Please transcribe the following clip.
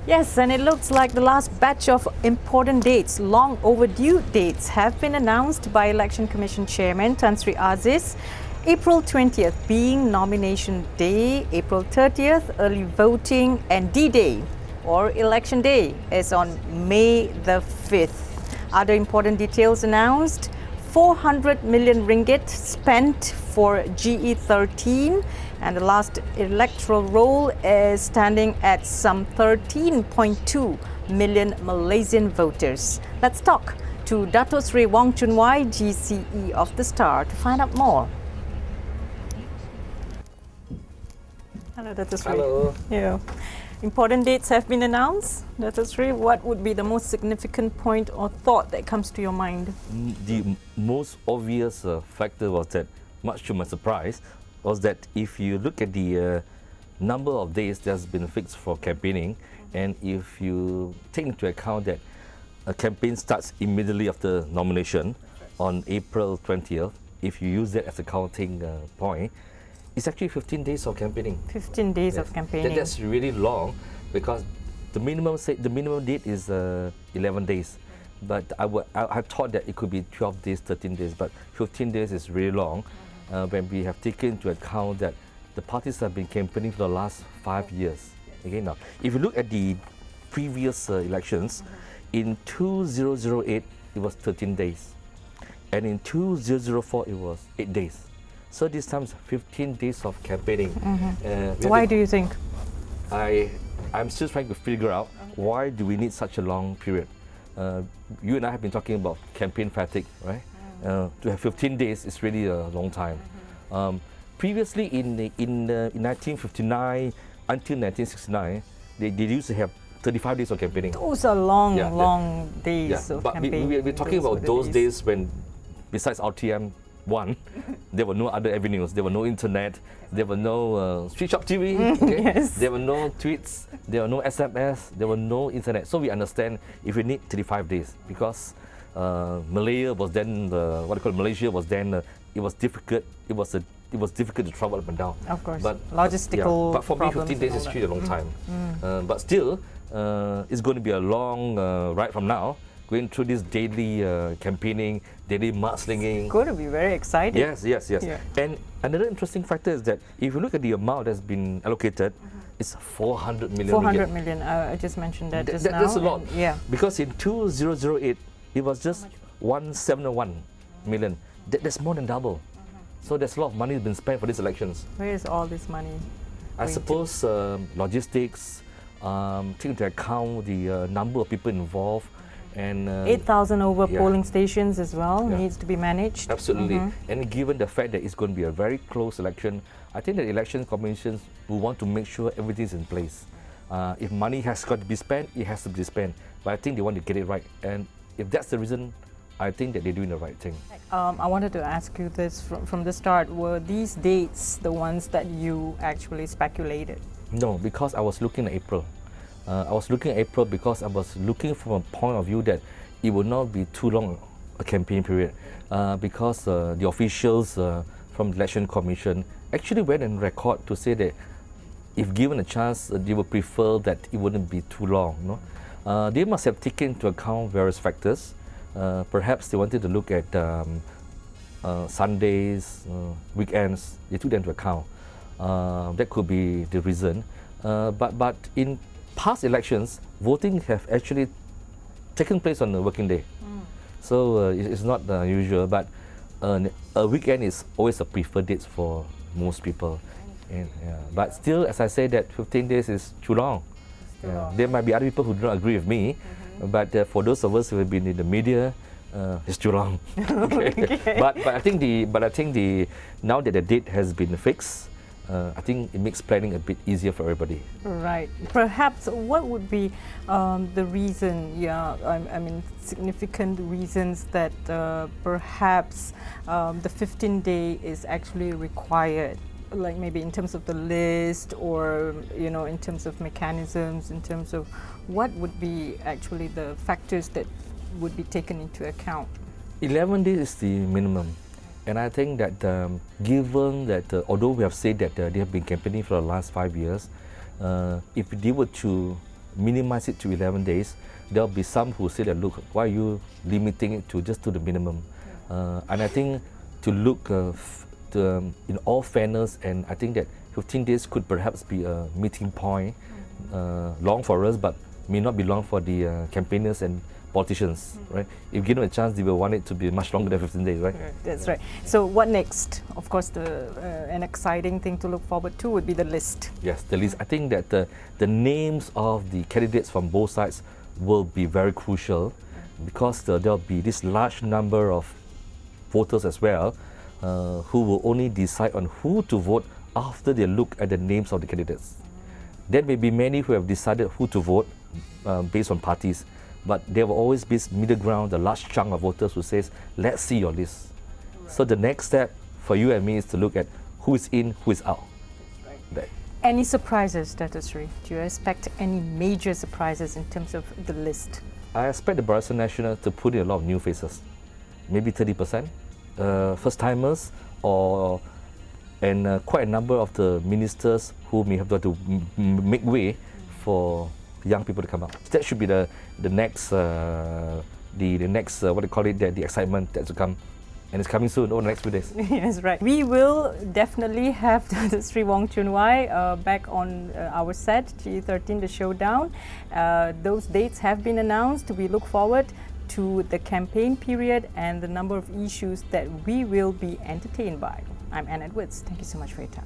Yes, and it looks like the last batch of important dates, long overdue dates, have been announced by Election Commission Chairman Tan Sri Aziz. April 20th being nomination day, April 30th early voting, and D-Day or election day is on May the 5th. Other important details announced: 400 million ringgit spent for GE13, and the last electoral roll is standing at some 13.2 million Malaysian voters. Let's talk to Datuk Seri Wong Chun, GCE of the Star, to find out more. Hello, Datuk Seri. Hello. Yeah. Important dates have been announced. Datuk Seri, what would be the most significant point or thought that comes to your mind? The most obvious factor was that, much to my surprise, was that if you look at the number of days that's been fixed for campaigning, and if you take into account that a campaign starts immediately after nomination on April 20th, if you use that as a counting point, it's actually 15 days of campaigning. 15 days of campaigning. That's really long, because the minimum date is 11 days. But I thought that it could be 12 days, 13 days, but 15 days is really long when we have taken into account that the parties have been campaigning for the last 5 years. Okay, now, if you look at the previous elections, in 2008 it was 13 days, and in 2004 it was 8 days. So this time 15 days of campaigning. Why do you think? I'm still trying to figure out why do we need such a long period. You and I have been talking about campaign fatigue, right? To have 15 days is really a long time. Previously in 1959 until 1969, they used to have 35 days of campaigning. Those are long days of but campaigning. we're talking about those days when, besides RTM, there were no other avenues. There were no internet. There were no street shop TV. Okay? Yes. There were no tweets. There were no SMS. There were no internet. So we understand if we need 35 days, because Malaysia was then Malaysia was then it was difficult. It was difficult to travel up and down. Of course. But logistical. But for me, 15 days is really a long time. But still, it's going to be a long ride from now, going through this daily campaigning, daily mudslinging. It's going to be very exciting. Yes. Yeah. And another interesting factor is that if you look at the amount that's been allocated, it's 400 million. 400 million. I just mentioned that just now. That's a lot. Yeah. Because in 2008, it was just 171 million. That's more than double. So there's a lot of money been spent for these elections. Where is all this money? I suppose logistics, take into account the number of people involved, and 8,000 over polling stations as well needs to be managed. Absolutely. And given the fact that it's going to be a very close election, I think that election commissions will want to make sure everything's in place. If money has got to be spent, it has to be spent. But I think they want to get it right. And if that's the reason, I think that they're doing the right thing. I wanted to ask you this from the start. Were these dates the ones that you actually speculated? No, because I was looking at April. I was looking at April because I was looking from a point of view that it would not be too long a campaign period, because the officials from the Election Commission actually went on record to say that if given a chance, they would prefer that it wouldn't be too long. No? They must have taken into account various factors. Perhaps they wanted to look at Sundays, weekends. They took them into account. That could be the reason. But in past elections, voting have actually taken place on a working day. So it's not unusual, but a weekend is always a preferred date for most people. And, but still, as I say, that 15 days is too long. There might be other people who do not agree with me, but for those of us who have been in the media, it's too long. Okay. But I think now that the date has been fixed, I think it makes planning a bit easier for everybody. Right. Perhaps what would be the reason, I mean, significant reasons that perhaps the 15-day is actually required, like maybe in terms of the list, or, in terms of mechanisms, in terms of what would be actually the factors that would be taken into account? 11 days is the minimum. And I think that given that, although we have said that they have been campaigning for the last 5 years, if they were to minimize it to 11 days. There'll be some who say that, look, why are you limiting it to just to the minimum? And I think to look in all fairness, and I think that 15 days could perhaps be a meeting point, long for us, but may not be long for the campaigners and politicians, right? If given a chance, they will want it to be much longer than 15 days, right? That's right. So what next? Of course, an exciting thing to look forward to would be the list. Yes, the list. I think that the names of the candidates from both sides will be very crucial, because there'll be this large number of voters as well, who will only decide on who to vote after they look at the names of the candidates. There may be many who have decided who to vote based on parties, but there will always be middle ground, the large chunk of voters who says, let's see your list. So the next step for you and me is to look at who is in, who is out. That. Any surprises, Datuk Seri? Do you expect any major surprises in terms of the list? I expect the Barisan Nasional to put in a lot of new faces, maybe 30%, first-timers, and quite a number of the ministers who may have got to make way for young people to come up. That should be the next what do you call it, the excitement that's to come. And it's coming soon over the next few days. Yes, right. We will definitely have the Sri Wong Chun back on our set, GE13, the Showdown. Those dates have been announced. We look forward to the campaign period and the number of issues that we will be entertained by. I'm Anne Edwards. Thank you so much for your time.